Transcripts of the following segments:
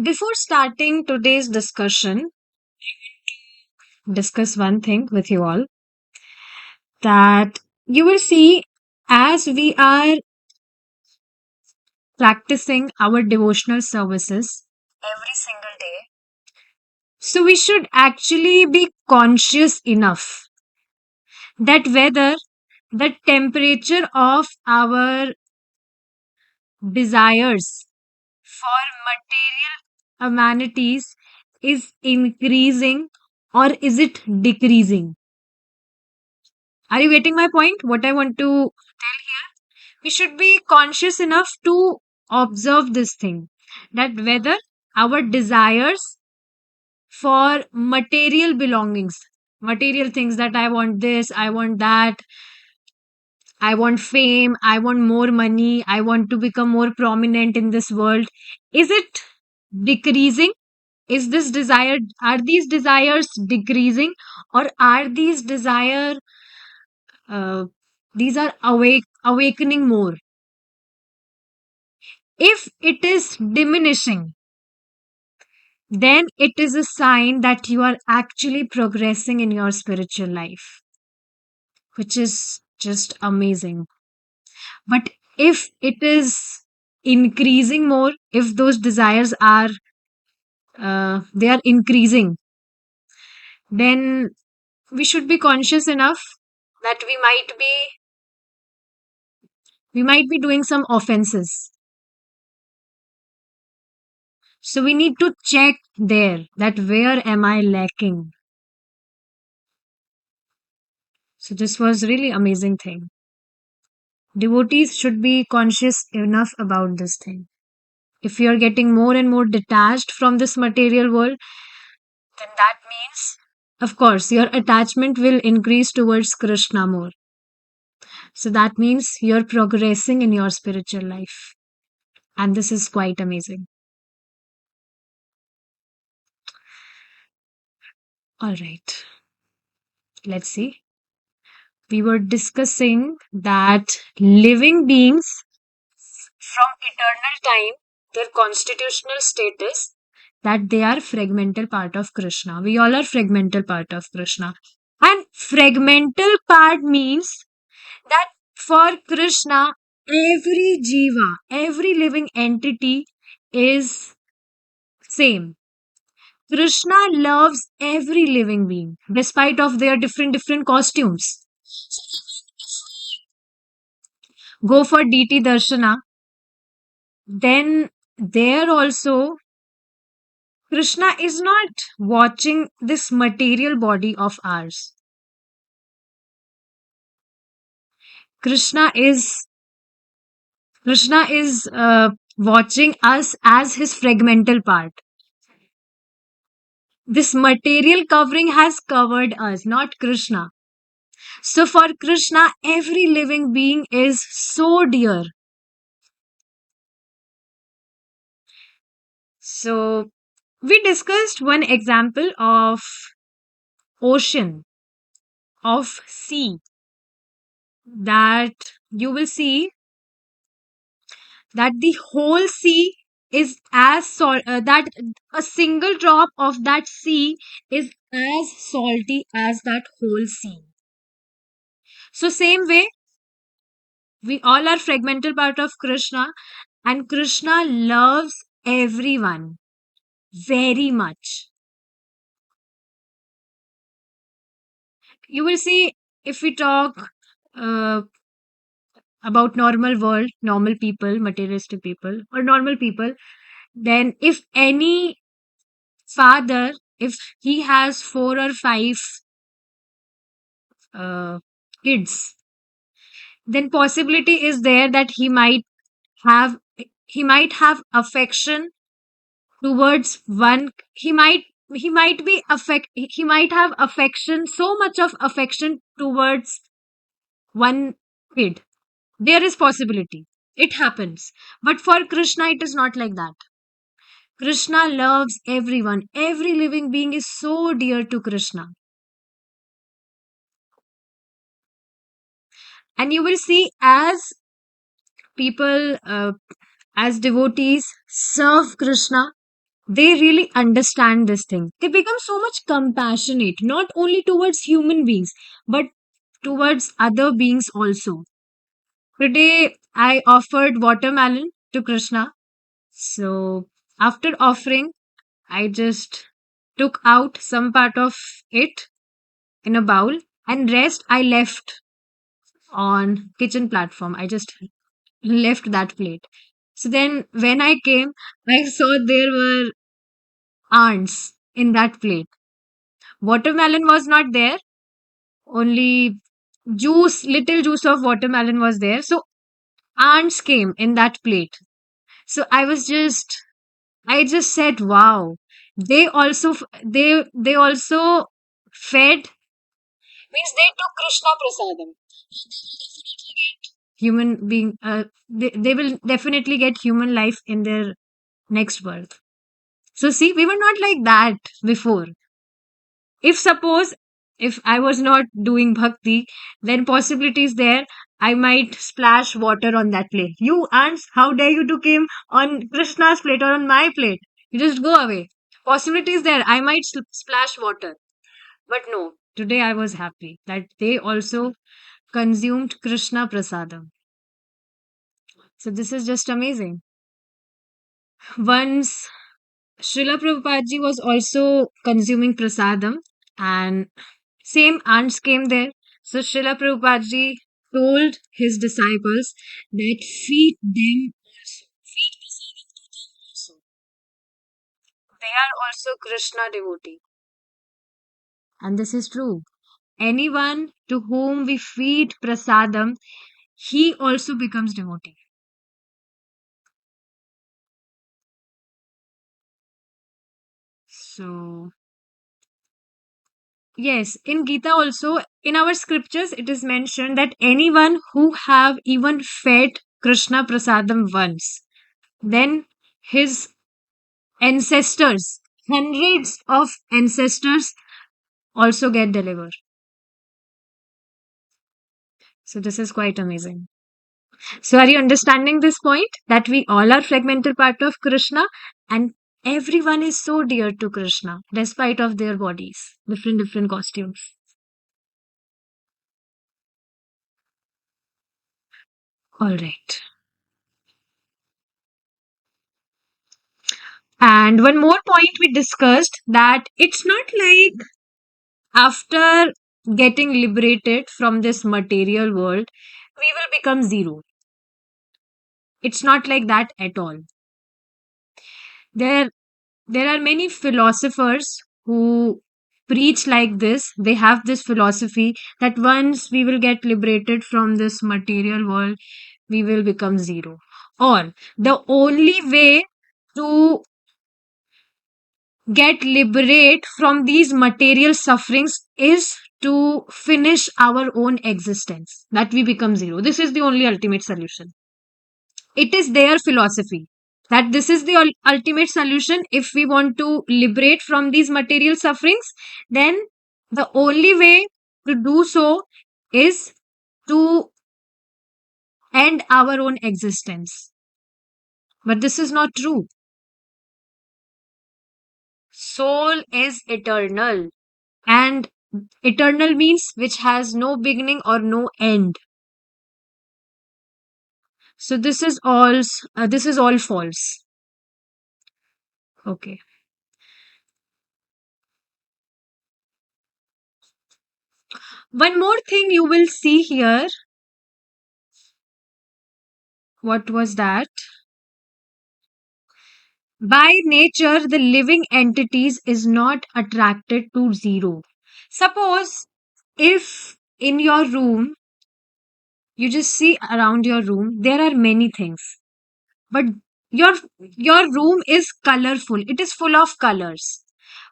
Before starting today's discussion, discuss one thing with you all that you will see as we are practicing our devotional services every single day. So we should actually be conscious enough that whether the temperature of our desires for material amenities is increasing or is it decreasing. Are you getting my point? What I want to tell here? We should be conscious enough to observe this thing that whether our desires for material belongings, material things that I want this, I want that, I want fame, I want more money, I want to become more prominent in this world, is it decreasing? Is this desire, are these desires decreasing, or are uh, these are awakening more? If it is diminishing, then it is a sign that you are actually progressing in your spiritual life, which is just amazing. But if it is increasing more, if those desires are they are increasing, then we should be conscious enough that we might be doing some offenses. So we need to check there that where am I lacking. So this was really amazing thing. Devotees should be conscious enough about this thing. If you are getting more and more detached from this material world, then that means, of course, your attachment will increase towards Krishna more. So that means you're progressing in your spiritual life. And this is quite amazing. All right, let's see. We were discussing that living beings from eternal time, their constitutional status, that they are fragmental part of Krishna. We all are fragmental part of Krishna. And fragmental part means that for Krishna, every jiva, every living entity is same. Krishna loves every living being, despite of their different costumes. Go for DT Darshana, then there also Krishna is not watching this material body of ours. Krishna is Krishna is watching us as his fragmental part. This material covering has covered us, not Krishna. So for Krishna, every living being is so dear. So we discussed one example of ocean, of sea, that you will see that the whole sea is as salt, that a single drop of that sea is as salty as that whole sea. So same way, we all are fragmental part of Krishna, and Krishna loves everyone very much. You will see, if we talk uh, about normal world, normal people, materialistic people, or normal people, then if any father, if he has 4 or 5 uh, kids, then possibility is there that have he might have affection towards one. He might have affection, so much of affection towards one kid. There is possibility, it happens. But for Krishna it is not like that. Krishna loves everyone, every living being is so dear to Krishna. And you will see, people as devotees serve Krishna, They really understand this thing. They become so much compassionate, not only towards human beings, but towards other beings also. Today, I offered watermelon to Krishna. So, after offering, I just took out some part of it in a bowl, and rest I left on kitchen platform. I just left that plate. So then when I came, I saw there were ants in that plate. Watermelon was not there, only little juice of watermelon was there. So ants came in that plate. So I just said, wow. They also fed, means they took Krishna Prasadam. Human being, they will definitely get human life in their next birth. So see, we were not like that before. If suppose if I was not doing bhakti, then possibilities there. I might splash water on that plate. You ants, how dare you to came on Krishna's plate or on my plate? You just go away. Possibilities there. I might splash water. But no, today I was happy that they also consumed Krishna Prasadam. So this is just amazing. Once Srila Prabhupada ji was also consuming prasadam, and same ants came there. So Srila Prabhupada ji told his disciples that feed them also. Feed prasadam to them also. They are also Krishna devotee. And this is true. Anyone to whom we feed prasadam, he also becomes devotee. So yes, in Gita also, in our scriptures, it is mentioned that anyone who have even fed Krishna Prasadam once, then his ancestors, hundreds of ancestors also get delivered. So this is quite amazing. So are you understanding this point that we all are fragmental part of Krishna, and everyone is so dear to Krishna despite of their bodies, different costumes. All right. And one more point we discussed, that it's not like after getting liberated from this material world, we will become zero. It's not like that at all. There, there are many philosophers who preach like this. They have this philosophy that once we will get liberated from this material world, we will become zero. Or the only way to get liberate from these material sufferings is to finish our own existence, that we become zero. This is the only ultimate solution. It is their philosophy that this is the ultimate solution. If we want to liberate from these material sufferings, then the only way to do so is to end our own existence. But this is not true. Soul is eternal, and eternal means which has no beginning or no end. So this is all false. Okay. One more thing you will see here. What was that? By nature, the living entities is not attracted to zero. Suppose if in your room, you just see around your room, there are many things, but your your room is colorful. It is full of colors.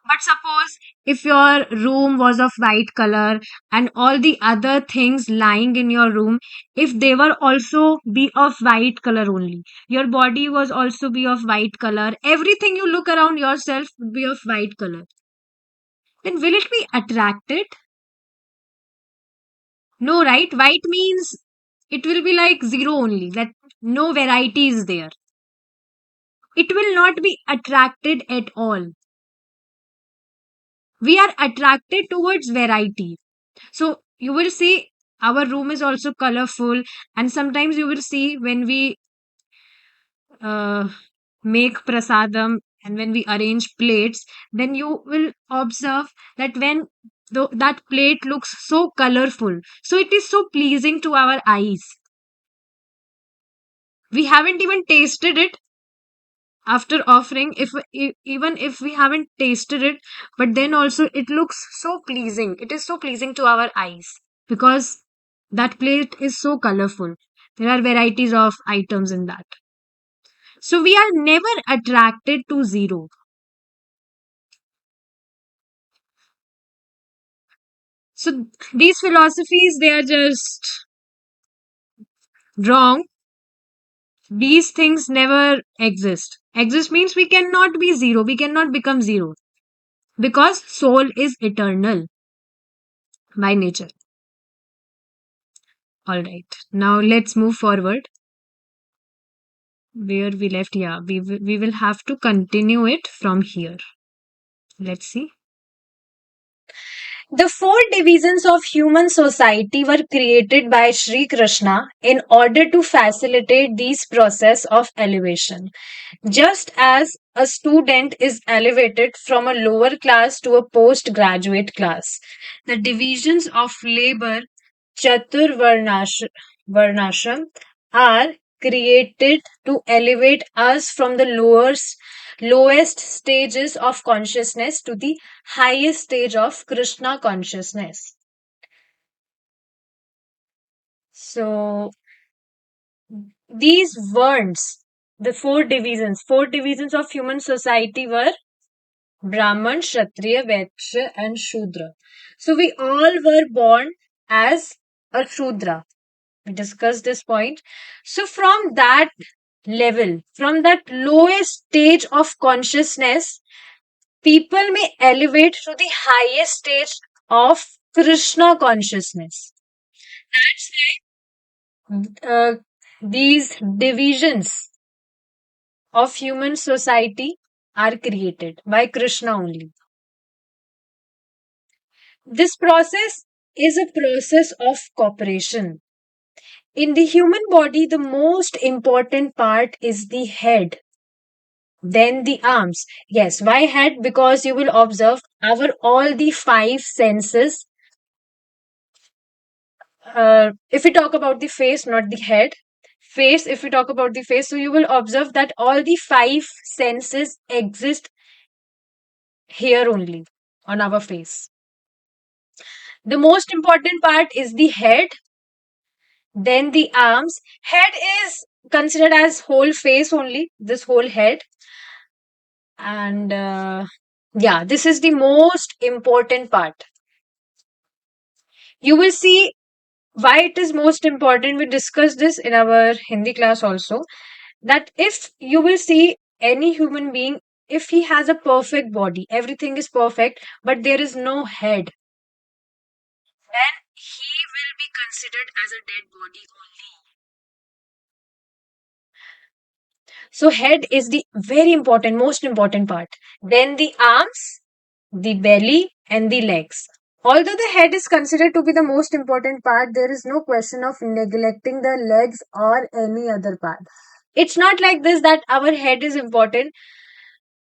But suppose if your room was of white color, and all the other things lying in your room, if they were also be of white color only, your body was also be of white color, everything you look around yourself would be of white color, then will it be attracted? No, right? White means it will be like zero only, that no variety is there. it will not be attracted at all. We are attracted towards variety. So you will see our room is also colorful, and sometimes you will see when we uh, make prasadam and when we arrange plates, then you will observe that when that plate looks so colorful, so it is so pleasing to our eyes. We haven't even tasted it after offering, if even if we haven't tasted it, but then also it looks so pleasing, it is so pleasing to our eyes because that plate is so colorful. There are varieties of items in that. So we are never attracted to zero. So these philosophies, they are just wrong. These things never exist. Exist means we cannot be zero. We cannot become zero because soul is eternal by nature. All right. Now let's move forward where we left. Yeah, we will have to continue it from here. Let's see. The four divisions of human society were created by Sri Krishna in order to facilitate this process of elevation. Just as a student is elevated from a lower class to a postgraduate class, the divisions of labor, Varnashram, are created to elevate us from the lowest stages of consciousness to the highest stage of Krishna consciousness. So these words, the four divisions of human society were Brahman, Kshatriya, Vaishya, and Shudra. So we all were born as a Shudra. We discussed this point. So from that level, from that lowest stage of consciousness, people may elevate to the highest stage of Krishna consciousness. That's why these divisions of human society are created by Krishna only. This process is a process of cooperation. In the human body, the most important part is the head, then the arms. Yes, why head? Because you will observe our all the five senses. If we talk about the face, not the head, face, if we talk about the face, so you will observe that all the five senses exist here only on our face. The most important part is the head, then the arms. Head is considered as whole face only, this whole head. And yeah, this is the most important part. You will see why it is most important. We discussed this in our Hindi class also. That if you will see any human being, if he has a perfect body, everything is perfect, but there is no head, then he will be considered as a dead body only. So head is the very important, most important part. Then the arms, the belly, and the legs. Although the head is considered to be the most important part, there is no question of neglecting the legs or any other part. It's not like this that our head is important.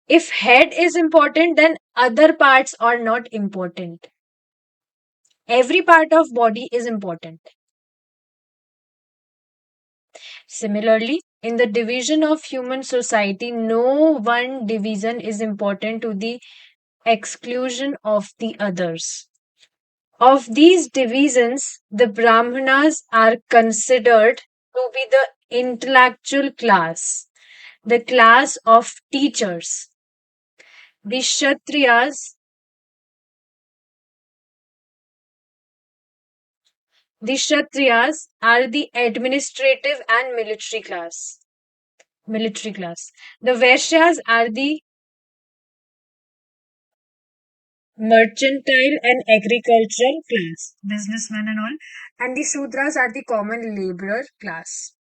If head is important, then other parts are not important. Every part of body is important. Similarly, in the division of human society, no one division is important to the exclusion of the others. Of these divisions, the Brahmanas are considered to be the intellectual class, the class of teachers. The Kshatriyas are the administrative and military class. Military class. The Vaishyas are the mercantile and agricultural class, businessmen and all, and the Shudras are the common laborer class.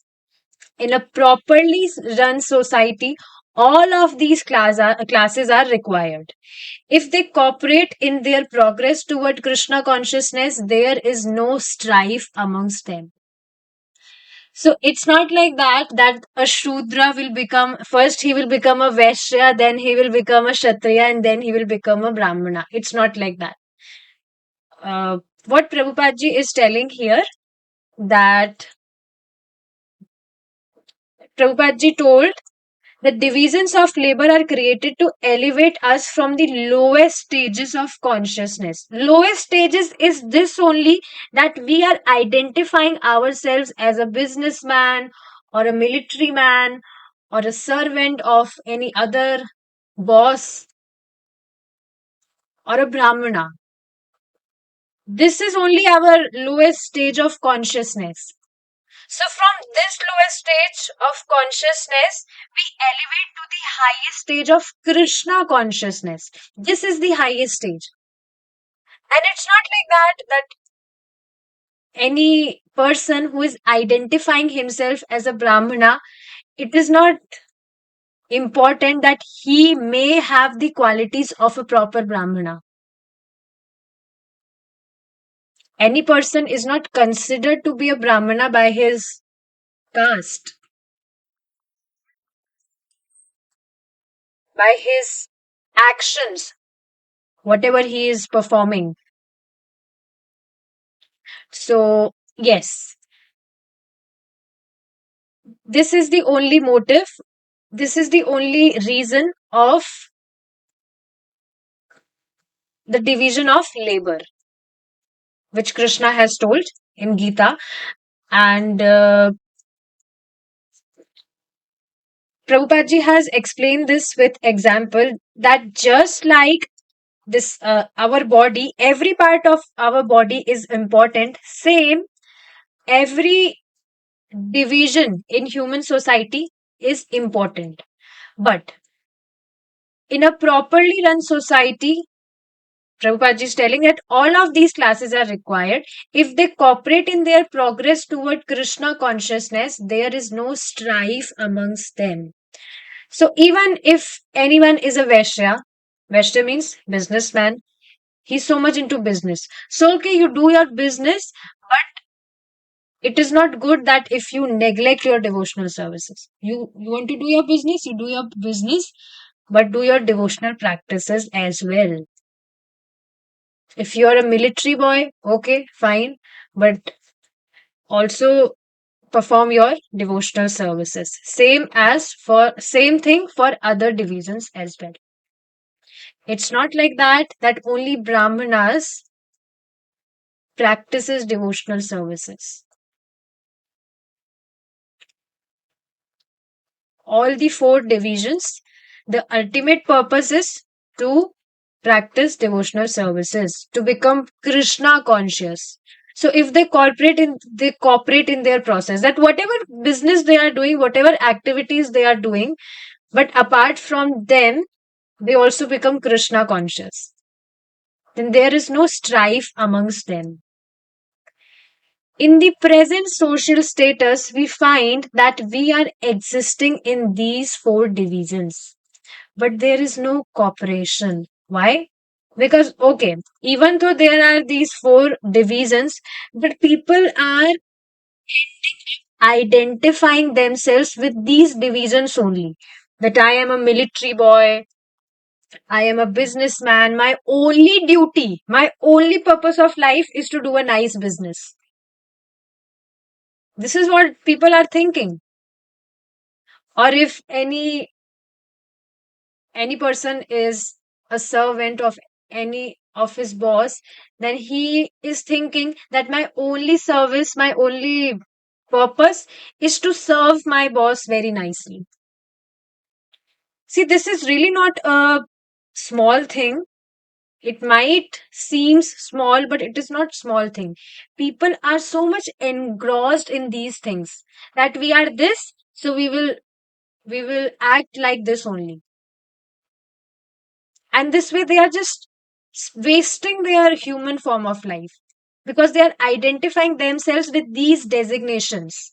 In a properly run society, All of these classes are required. If they cooperate in their progress toward Krishna consciousness, there is no strife amongst them. So it's not like that a Shudra will become, first he will become a Vaishya, then he will become a Kshatriya, and then he will become a Brahmana. It's not like that. What Prabhupada ji is telling here, that Prabhupada ji told, the divisions of labor are created to elevate us from the lowest stages of consciousness. Lowest stages is this only, that we are identifying ourselves as a businessman or a military man or a servant of any other boss or a brahmana. This is only our lowest stage of consciousness. So, from this lowest stage of consciousness, we elevate to the highest stage of Krishna consciousness. This is the highest stage. And it's not like that any person who is identifying himself as a Brahmana, it is not important that he may have the qualities of a proper Brahmana. Any person is not considered to be a Brahmana by his caste, by his actions, whatever he is performing. So, yes, this is the only motive, this is the only reason of the division of labor, which Krishna has told in Gita. And Prabhupada ji has explained this with example, that just like this, our body, every part of our body is important. Same, every division in human society is important. But in a properly run society, Prabhupada is telling that all of these classes are required. If they cooperate in their progress toward Krishna consciousness, there is no strife amongst them. So even if anyone is a Vaishya, Vaishya means businessman, he's so much into business. So okay, you do your business, but it is not good that if you neglect your devotional services. You want to do your business, you do your business, but do your devotional practices as well. If you're a military boy, okay, fine, but also perform your devotional services. Same thing for other divisions as well. It's not like that only Brahmanas practices devotional services. All the four divisions, the ultimate purpose is to practice devotional services, to become Krishna conscious. So if they cooperate in their process, that whatever business they are doing, whatever activities they are doing, but apart from them, they also become Krishna conscious. Then there is no strife amongst them. In the present social status, we find that we are existing in these four divisions, but there is no cooperation. Why? Because, okay, even though there are these four divisions, but people are identifying themselves with these divisions only. That I am a military boy, I am a businessman, my only duty, my only purpose of life is to do a nice business. This is what people are thinking. Or if any person is a servant of any of his boss, then he is thinking that my only service, my only purpose is to serve my boss very nicely. See, this is really not a small thing. It might seems small, but it is not small thing. People are so much engrossed in these things, that we are this, so we will act like this only. And this way they are just wasting their human form of life, because they are identifying themselves with these designations.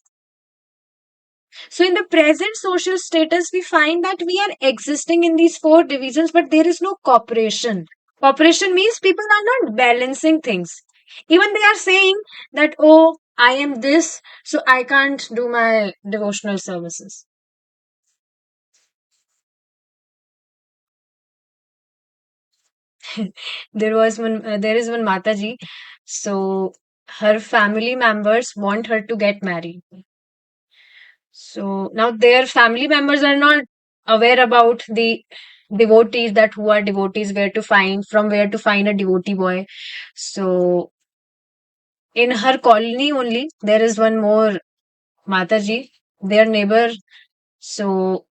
So, in the present social status, we find that we are existing in these four divisions, but there is no cooperation. Cooperation means people are not balancing things. Even they are saying that, oh, I am this, so I can't do my devotional services. There is one Mataji, so her family members want her to get married. So now their family members are not aware about the devotees, that who are devotees, where to find, from where to find a devotee boy. So in her colony only, there is one more Mataji, their neighbor. So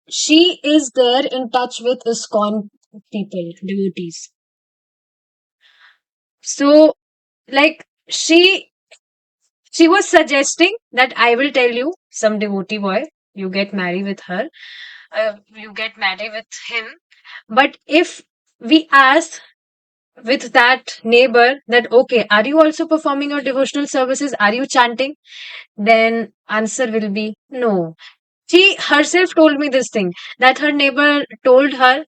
she is there in touch with ISKCON people, devotees. So like she was suggesting that I will tell you some devotee boy, you get married with her, you get married with him. But if we ask with that neighbor that, okay, are you also performing your devotional services? Are you chanting? Then answer will be no. She herself told me this thing, that her neighbor told her,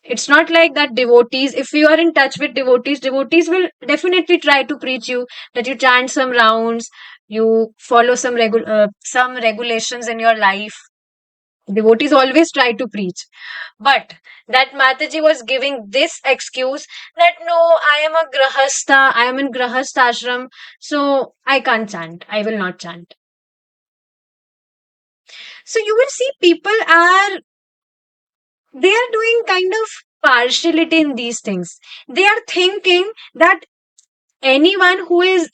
it's not like that devotees, if you are in touch with devotees, devotees will definitely try to preach you that you chant some rounds, you follow some regulations in your life. Devotees always try to preach. But that Mataji was giving this excuse that no, I am a grahastha, I am in grahastha ashram, so I can't chant. I will not chant. So you will see people are, they are doing kind of partiality in these things. They are thinking that anyone who is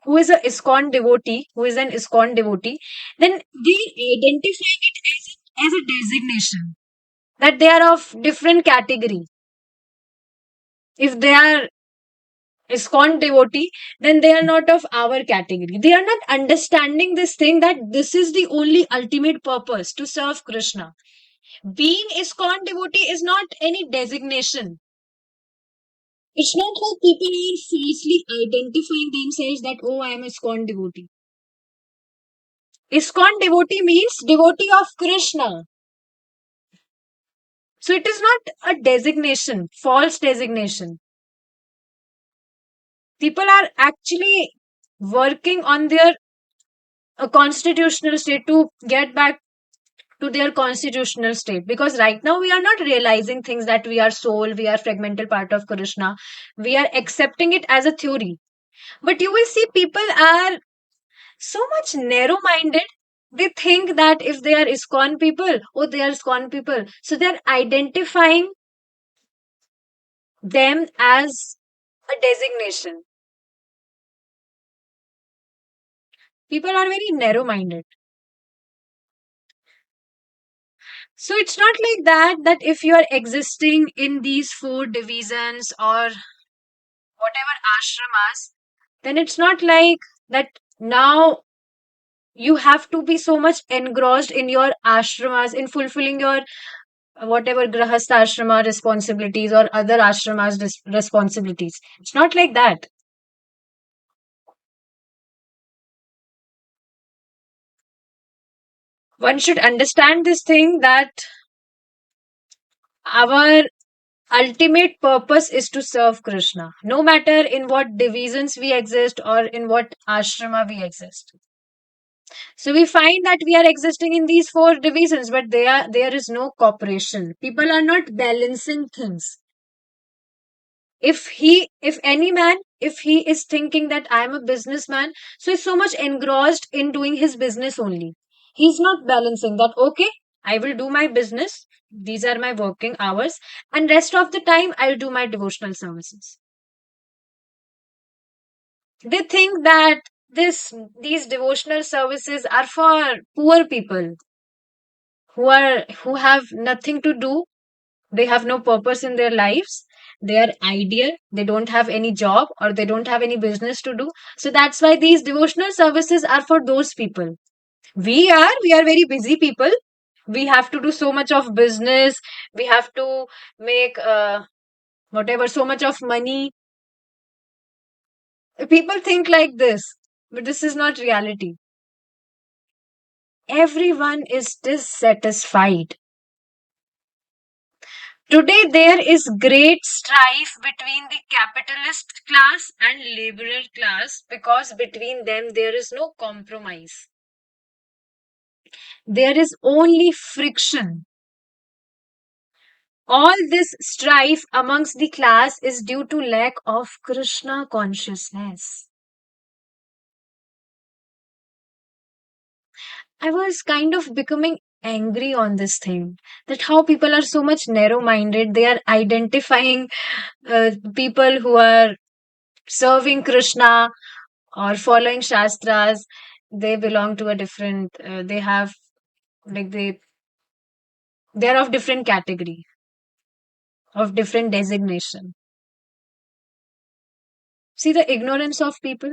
a ISKCON devotee, who is an ISKCON devotee, then they identify it as a designation, that they are of different category. If they are ISKCON devotee, then they are not of our category. They are not understanding this thing, that this is the only ultimate purpose, to serve Krishna. Being ISKCON devotee is not any designation. It's not how people are falsely identifying themselves that, oh, I am a ISKCON devotee. ISKCON devotee means devotee of Krishna. So it is not a designation, false designation. People are actually working on their constitutional state to get back to their constitutional state, because right now we are not realizing things, that we are soul, we are fragmental part of Krishna. We are accepting it as a theory. But you will see people are so much narrow minded. They think that if they are ISKCON people, oh, they are ISKCON people, so they are identifying them as a designation. People are very narrow minded. So it's not like that, that if you are existing in these four divisions or whatever ashramas, then it's not like that now you have to be so much engrossed in your ashramas, in fulfilling your whatever grahastha ashrama responsibilities or other ashramas responsibilities. It's not like that. One should understand this thing, that our ultimate purpose is to serve Krishna, no matter in what divisions we exist or in what ashrama we exist. So we find that we are existing in these four divisions, but there is no cooperation. People are not balancing things. If any man, if he is thinking that I am a businessman, so he's so much engrossed in doing his business only. He's not balancing that, okay, I will do my business. These are my working hours, and rest of the time I'll do my devotional services. They think that these devotional services are for poor people who have nothing to do, they have no purpose in their lives, they are ideal, they don't have any job or they don't have any business to do, so that's why these devotional services are for those people. We are very busy people, we have to do so much of business, we have to make whatever, so much of money. People think like this, but this is not reality. everyone is dissatisfied. Today, there is great strife between the capitalist class and liberal class because between them there is no compromise. There is only friction. All this strife amongst the class is due to lack of Krishna consciousness. I was kind of becoming angry on this thing that how people are so much narrow minded. They are identifying people who are serving Krishna or following Shastras. They belong to a different, they have like they're of different category, of different designation. See the ignorance of people.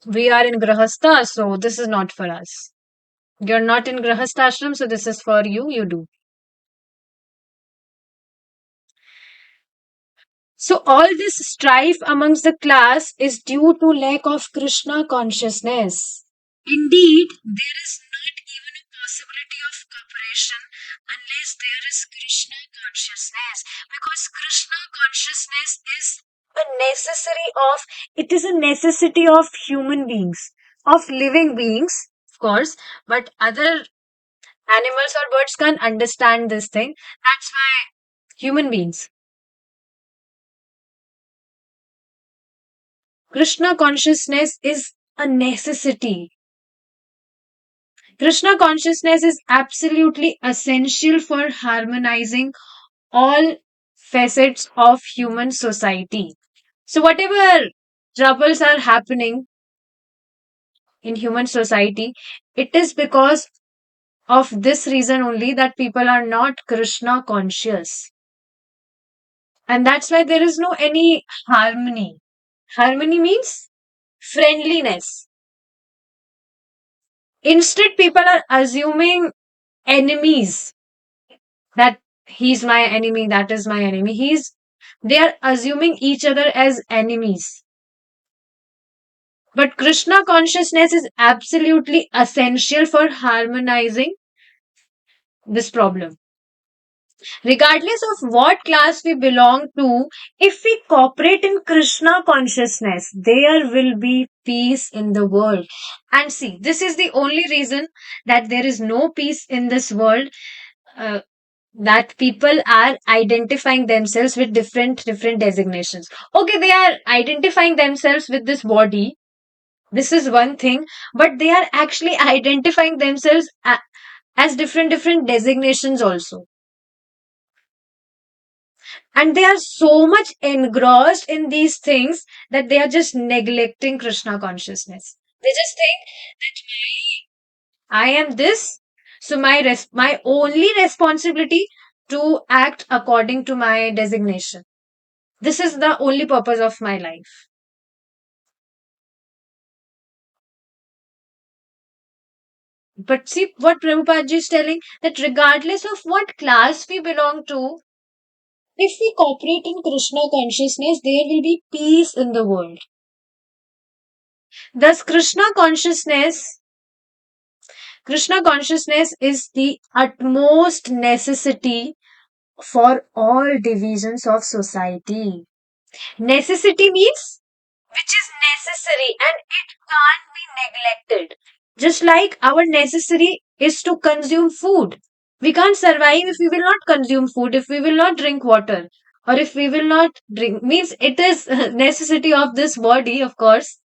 We are in Grahastha, so this is not for us. You're not in Grahastha ashram, so this is for you, you do. So all this strife amongst the class is due to lack of Krishna consciousness. Indeed, there is not even a possibility of cooperation unless there is Krishna consciousness. Because Krishna consciousness is a necessary of, it is a necessity of human beings, of living beings, of course, but other animals or birds can't understand this thing. That's why human beings. Krishna consciousness is a necessity. Krishna consciousness is absolutely essential for harmonizing all facets of human society. So, whatever troubles are happening in human society, it is because of this reason only that people are not Krishna conscious. And that's why there is no any harmony. Harmony means friendliness. Instead, people are assuming enemies, that he's my enemy, that is my enemy. They are assuming each other as enemies. But Krishna consciousness is absolutely essential for harmonizing this problem. Regardless of what class we belong to, if we cooperate in Krishna consciousness, there will be peace in the world. And see, this is the only reason that there is no peace in this world. Uh, that people are identifying themselves with different designations. Okay, they are identifying themselves with this body. This is one thing, but they are actually identifying themselves as different designations also. And they are so much engrossed in these things that they are just neglecting Krishna consciousness. They just think that I am this, so my only responsibility to act according to my designation. This is the only purpose of my life. But see what Prabhupada is telling, that regardless of what class we belong to, if we cooperate in Krishna consciousness, there will be peace in the world. Thus, Krishna consciousness is the utmost necessity for all divisions of society. Necessity means which is necessary and it can't be neglected. Just like our necessary is to consume food. We can't survive if we will not consume food, if we will not drink water, or if we will not drink. Means it is a necessity of this body, of course.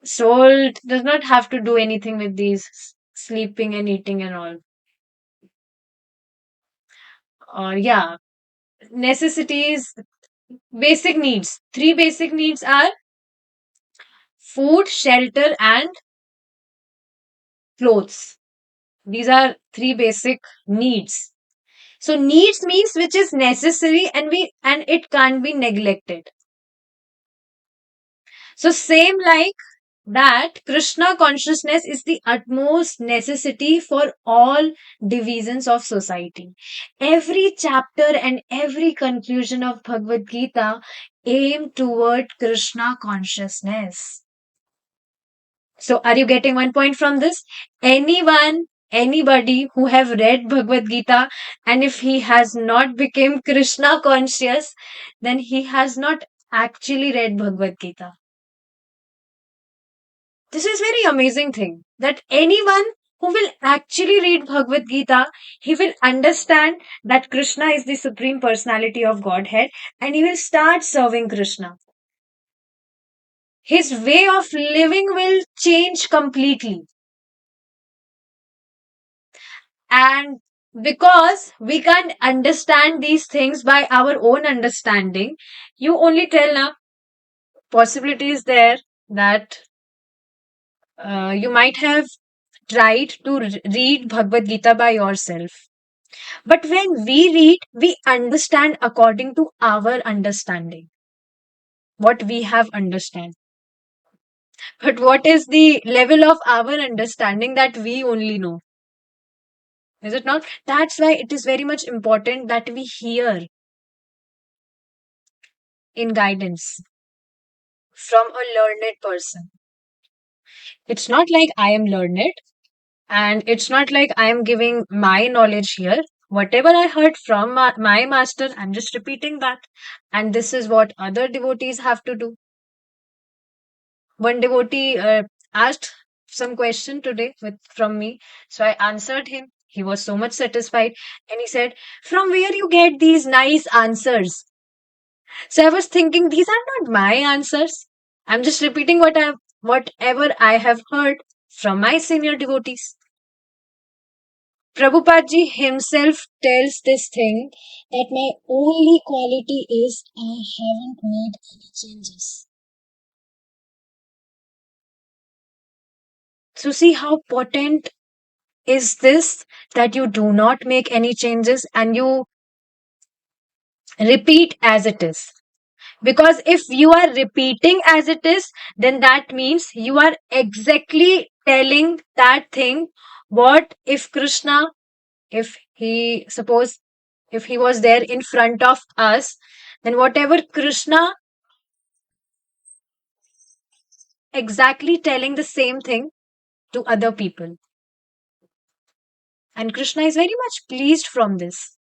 Soul does not have to do anything with these sleeping and eating and all. Or yeah, necessities, basic needs. Three basic needs are food, shelter, and clothes. These are three basic needs. So needs means which is necessary and it can't be neglected. So same like that, Krishna consciousness is the utmost necessity for all divisions of society. Every chapter and every conclusion of Bhagavad Gita aim toward Krishna consciousness. So are you getting one point from this? Anybody who have read Bhagavad Gita, and if he has not become Krishna conscious, then he has not actually read Bhagavad Gita. This is very amazing thing that anyone who will actually read Bhagavad Gita, he will understand that Krishna is the supreme personality of Godhead, and he will start serving Krishna. His way of living will change completely. And because we can't understand these things by our own understanding, you only tell now possibility is there that you might have tried to read Bhagavad Gita by yourself. But when we read, we understand according to our understanding, what we have understand. But what is the level of our understanding that we only know? Is it not? That's why it is very much important that we hear in guidance from a learned person. It's not like I am learned, and it's not like I am giving my knowledge here. Whatever I heard from my master, I'm just repeating that. And this is what other devotees have to do. One devotee asked some question today from me, so I answered him. He was so much satisfied, and he said, "From where you get these nice answers?" So I was thinking, these are not my answers. I'm just repeating whatever I have heard from my senior devotees. Prabhupada ji himself tells this thing that my only quality is I haven't made any changes. So see how potent is this, that you do not make any changes and you repeat as it is. Because if you are repeating as it is, then that means you are exactly telling that thing. What if Krishna, if he, suppose, if he was there in front of us, then whatever Krishna, exactly telling the same thing to other people. And Krishna is very much pleased from this.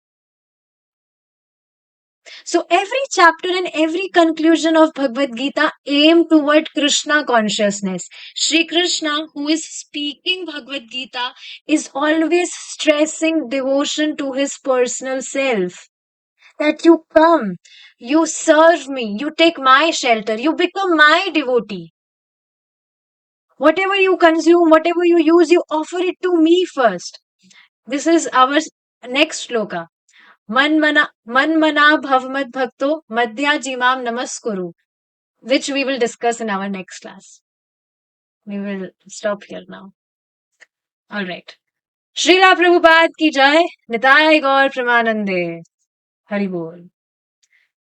So every chapter and every conclusion of Bhagavad Gita aim toward Krishna consciousness. Sri Krishna, who is speaking Bhagavad Gita, is always stressing devotion to his personal self. That you come, you serve me, you take my shelter, you become my devotee. Whatever you consume, whatever you use, you offer it to me first. This is our next sloka. Man mana bhavmad bhakto madhya jimam namaskuru, which we will discuss in our next class. We will stop here now. All right. Srila Prabhupada ki jai, Nitai Gaur Pramanande. Hari Bol.